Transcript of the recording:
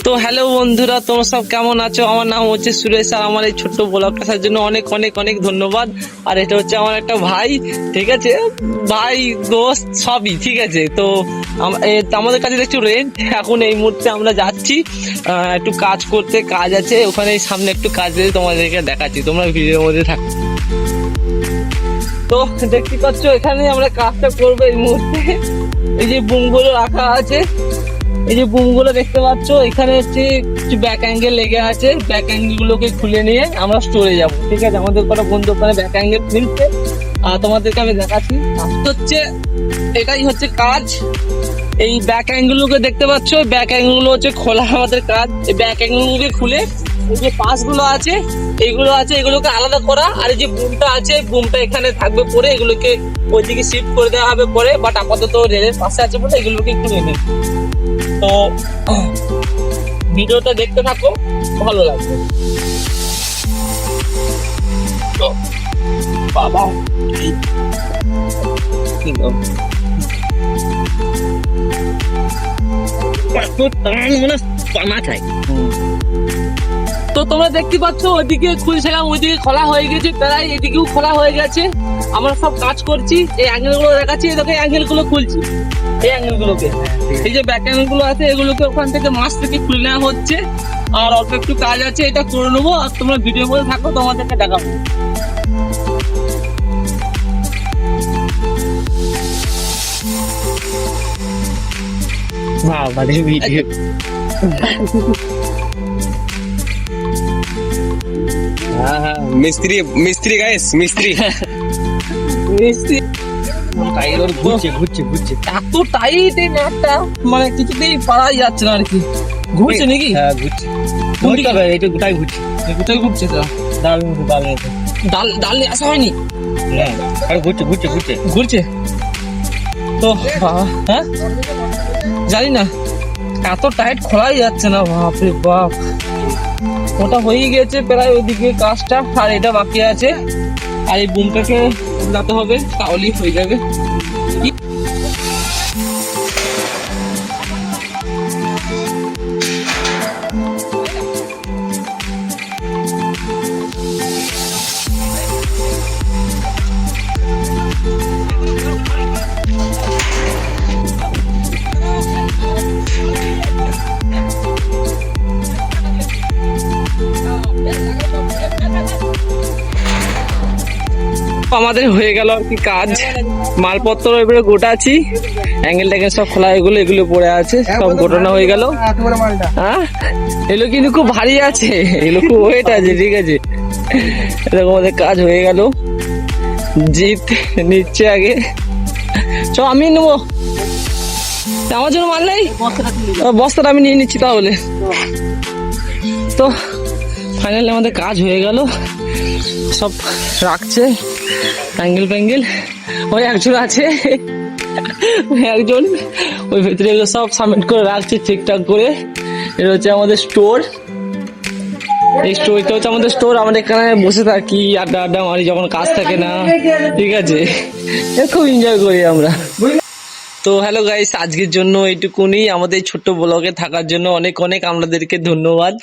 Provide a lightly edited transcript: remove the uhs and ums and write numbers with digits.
তো হ্যালো বন্ধুরা, তোমরা সব কেমন আছো? আমার নাম হচ্ছে সুরেশ আর আমার এই ছোট্ট ব্লগটা আসার জন্য অনেক অনেক অনেক ধন্যবাদ। আর এটা হচ্ছে আমার একটা ভাই, ঠিক আছে, ভাই দোস্ত সবই ঠিক আছে। তো আমাদের কাছে একটু রেন্ট, এখন এই মুহূর্তে আমরা যাচ্ছি একটু কাজ করতে, কাজ আছে ওখানে, সামনে একটু কাজ আছে, তোমাদেরকে দেখাচ্ছি, তোমরা ভিডিওর মধ্যে থাকো। তো দেখতে পাচ্ছ এখানে আমরা কাজটা করবো এই মুহূর্তে। এই যে বুমগুলো রাখা আছে, এই যে বুমগুলো দেখতে পাচ্ছ, এখানে হচ্ছে কিছু ব্যাক অ্যাঙ্গেল লেগে আছে, ব্যাক অ্যাঙ্গেল গুলোকে খুলে নিয়ে আমরা স্টোরে যাব, ঠিক আছে। আমাদের কোনো বন্ধু ওখানে ব্যাক অ্যাঙ্গেল খুলছে, তোমাদেরকে আমি দেখাচ্ছি। হচ্ছে এটাই হচ্ছে কাজ। এই ব্যাক অ্যাঙ্গেল গুলোকে দেখতে পাচ্ছ, ব্যাক অ্যাঙ্গেল গুলো হচ্ছে খোলা আমাদের কাজ। এই ব্যাক অ্যাঙ্গেল গুলোকে খুলে এই যে পাশগুলো আছে, এইগুলো আছে, এগুলোকে আলাদা করা। আর এই যে বুমটা আছে, বুমটা এখানে থাকবে পরে, এগুলোকে ওইদিকে শিফট করে দেওয়া হবে পরে, বাট আপাতত রেলের পাশে আছে বলে এগুলোকে একটু নেবে। তো ভিডিওটা দেখতে থাকো, ভালো লাগবে। তো বাবা তো তোমরা দেখতে পাচ্ছ ওইদিকে খুলছিলাম, ওইদিকে খোলা হয়ে গেছে প্রায়, এদিকেও খোলা হয়ে গেছে। আমরা সব কাজ করছি, এই অ্যাঙ্গেল গুলো দেখাচ্ছি, এই দেখো অ্যাঙ্গেল গুলো খুলছি, এই অ্যাঙ্গেল গুলোকে, এই যে ব্যাক অ্যাঙ্গেল গুলো আছে এগুলোকে ওখান থেকে মাছ থেকে খুলে নেওয়া হচ্ছে। আর অল্প একটু কাজ আছে, এটা করে নেবো। আর তোমরা ভিডিও করে থাকো, তোমাদেরকে দেখাবো। ভিডিও মিস্ত্রি মিস্ত্রি গাইস, মিস্ত্রি মিস্ত্রি ঘুরছে ঘুরছে ঘুরছে। এত টাইট এই ম্যাপটা, মানে কিছুতেই পারা যাচ্ছে না আর কি। ঘুরছে নাকি? হ্যাঁ ঘুরছে, এটা গোটাই ঘুরছে, কোথায় ঘুরছে? তো ডাল ডাল ডাল ডাল নিয়ে আসা হয়নি? হ্যাঁ আর ঘুরছে ঘুরছে ঘুরছে ঘুরছে তো হ্যাঁ জানি না, এত টাইট খোলাই যাচ্ছে না, বাপরে বাপ। ওটা হয়ে গেছে প্রায় ওইদিকে কাজটা, আর এটা বাকি আছে। আর এই বুমটাকে লাগাতে হবে, তাহলেই হয়ে যাবে। আমাদের হয়ে গেল আর কি কাজ, মালপত্র এবারে গোটাচ্ছি, অ্যাঙ্গেল ট্যাঙ্গেল সব খোলা, এগুলো এগুলো পড়ে আছে, সব গোটানো হয়ে গেল। হ্যাঁ এগুলো কিন্তু খুব ভারী আছে, এগুলো খুব ওয়েট আছে, ঠিক আছে। এরকম আমাদের কাজ হয়ে গেল। জিত নিচ্ছে আগে, চ আমি নেবো, আমার জন্য মাল নেই, বস্তাটা আমি নিয়ে নিচ্ছি তাহলে। তো ফাইনালি আমাদের কাজ হয়ে গেল, সব রাখছে অ্যাঙ্গেল ফ্যাঙ্গেল। ওই একজন আছে, একজন ওই ভেতরে এগুলো সব সাবমিট করে রাখছে ঠিকঠাক করে। এটা হচ্ছে আমাদের স্টোর, এই স্টোরটা হচ্ছে আমাদের স্টোর। আমরা এখানে বসে থাকি, আড্ডা আড্ডা মারি যখন কাজ থাকে না, ঠিক আছে। খুব এনজয় করি আমরা। তো হ্যালো গাইস, আজকের জন্য এইটুকুনি। আমাদের ছোট্ট ব্লগে থাকার জন্য অনেক অনেক আপনাদেরকে ধন্যবাদ।